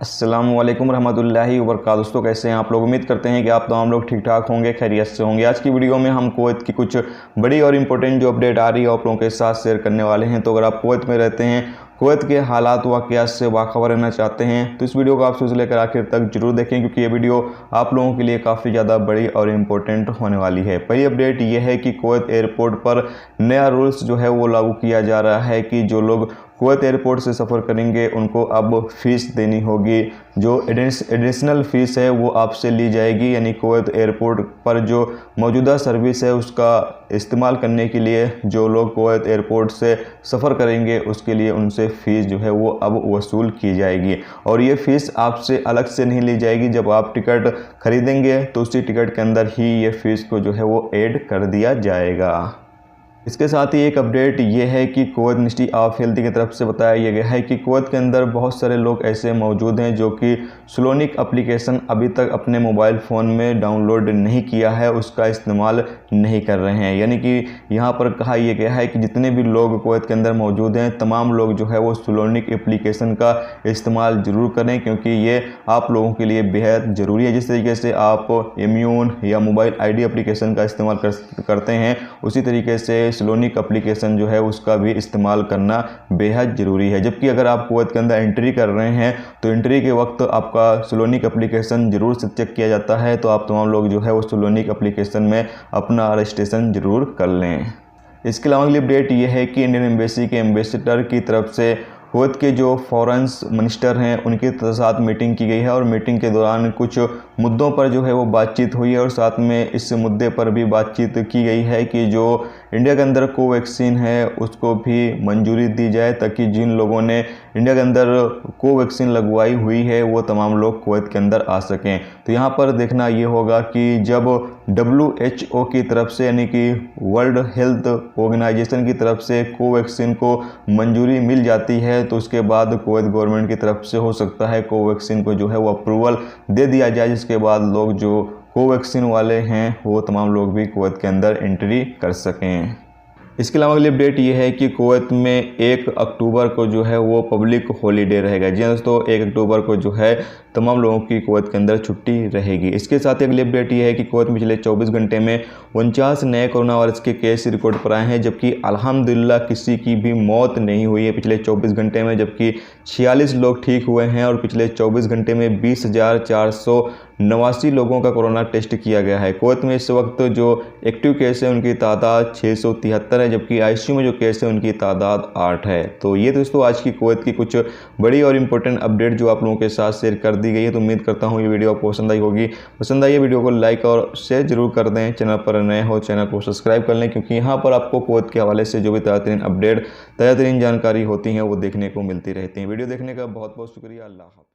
अस्सलामुअलैकुम रहमतुल्लाहि व बरकातुहू। दोस्तों कैसे हैं आप लोग। उम्मीद करते हैं कि आप तमाम लोग ठीक ठाक होंगे, खैरियत से होंगे। आज की वीडियो में हम कुवैत की कुछ बड़ी और इम्पोर्टेंट जो अपडेट आ रही है आप लोगों के साथ शेयर करने वाले हैं। तो अगर आप कुवैत में रहते हैं, कुवैत के हालात वाक़यात से बाखबर रहना चाहते हैं तो इस वीडियो को आप शुरू से लेकर आखिर तक जरूर देखें, क्योंकि ये वीडियो आप लोगों के लिए काफ़ी ज़्यादा बड़ी और इम्पोर्टेंट होने वाली है। पहली अपडेट ये है कि कुवैत एयरपोर्ट पर नया रूल्स जो है वो लागू किया जा रहा है कि जो लोग कुवैत एयरपोर्ट से सफ़र करेंगे उनको अब फ़ीस देनी होगी। जो एडिशनल फ़ीस है वो आपसे ली जाएगी, यानी कुवैत एयरपोर्ट पर जो मौजूदा सर्विस है उसका इस्तेमाल करने के लिए जो लोग कुवैत एयरपोर्ट से सफ़र करेंगे उसके लिए उनसे फ़ीस जो है वो अब वसूल की जाएगी। और ये फ़ीस आपसे अलग से नहीं ली जाएगी। जब आप टिकट खरीदेंगे तो उसी टिकट के अंदर ही ये फ़ीस को जो है वो ऐड कर दिया जाएगा। इसके साथ ही एक अपडेट ये है कि कुवैत मिनिस्ट्री ऑफ हेल्थ की तरफ से बताया गया है कि कुवैत के अंदर बहुत सारे लोग ऐसे मौजूद हैं जो कि स्लोनिक एप्लीकेशन अभी तक अपने मोबाइल फ़ोन में डाउनलोड नहीं किया है, उसका इस्तेमाल नहीं कर रहे हैं। यानी कि यहाँ पर कहा यह गया है कि जितने भी लोग कुवैत के अंदर मौजूद हैं तमाम लोग जो है वो स्लोनिक एप्लीकेशन का इस्तेमाल ज़रूर करें, क्योंकि ये आप लोगों के लिए बेहद ज़रूरी है। जिस तरीके से आप इम्यून या मोबाइल ID एप्लीकेशन का इस्तेमाल करते हैं, उसी तरीके से स्लोनिक एप्लीकेशन जो है उसका भी इस्तेमाल करना बेहद ज़रूरी है। जबकि अगर आप कुवैत के अंदर एंट्री कर रहे हैं तो एंट्री के वक्त आपका स्लोनिक एप्लीकेशन ज़रूर से चेक किया जाता है। तो आप तमाम लोग जो है वो स्लोनिक एप्लीकेशन में अपना रजिस्ट्रेशन ज़रूर कर लें। इसके अलावा अगली अपडेट ये है कि इंडियन एम्बेसी के एम्बेसडर की तरफ से कुवैत के जो फॉरेन मिनिस्टर हैं उनके साथ मीटिंग की गई है और मीटिंग के दौरान कुछ मुद्दों पर जो है वो बातचीत हुई है। और साथ में इस मुद्दे पर भी बातचीत की गई है कि जो इंडिया के अंदर कोवैक्सीन है उसको भी मंजूरी दी जाए, ताकि जिन लोगों ने इंडिया के अंदर कोवैक्सीन लगवाई हुई है वो तमाम लोग कुवैत के अंदर आ सकें। तो यहाँ पर देखना ये होगा कि जब WHO की तरफ से यानी कि वर्ल्ड हेल्थ ऑर्गेनाइजेशन की तरफ से कोवैक्सीन को मंजूरी मिल जाती है तो उसके बाद कुवैत गवर्नमेंट की तरफ से हो सकता है कोवैक्सीन को जो है वो अप्रूवल दे दिया जाए, जिसके बाद लोग जो कोवैक्सीन वाले हैं वो तमाम लोग भी कुवैत के अंदर एंट्री कर सकें। इसके अलावा अगली अपडेट ये है कि कुवैत में 1 अक्टूबर को जो है वो पब्लिक हॉलीडे रहेगा। जी दोस्तों, 1 अक्टूबर को जो है तमाम लोगों की कुवैत के अंदर छुट्टी रहेगी। इसके साथ ही अगली अपडेट ये है कि कुवैत में पिछले 24 घंटे में 49 नए कोरोना वायरस के केस रिकॉर्ड पर आए हैं, जबकि अल्हम्दुलिल्लाह किसी की भी मौत नहीं हुई है पिछले 24 घंटे में, जबकि 46 लोग ठीक हुए हैं। और पिछले 24 घंटे में 20,489 लोगों का कोरोना टेस्ट किया गया है। कुवैत में इस वक्त जो एक्टिव केस है उनकी तादाद 673 है, जबकि ICU में जो केस है उनकी तादाद 8 है। तो ये दोस्तों आज की कुवैत की कुछ बड़ी और इंपॉर्टेंट अपडेट जो आप लोगों के साथ शेयर कर दी गई है। तो उम्मीद करता हूँ ये वीडियो आपको पसंद आई होगी। पसंद आई है वीडियो को लाइक और शेयर जरूर कर दें। चैनल पर नए हो चैनल को सब्सक्राइब कर लें, क्योंकि यहाँ पर आपको कुवैत के हवाले से जो भी ताज़ा तरीन अपडेट ताज़ा तरीन जानकारी होती हैं वो देखने को मिलती रहती हैं। वीडियो देखने का बहुत बहुत शुक्रिया। अल्लाह हाफ़िज़।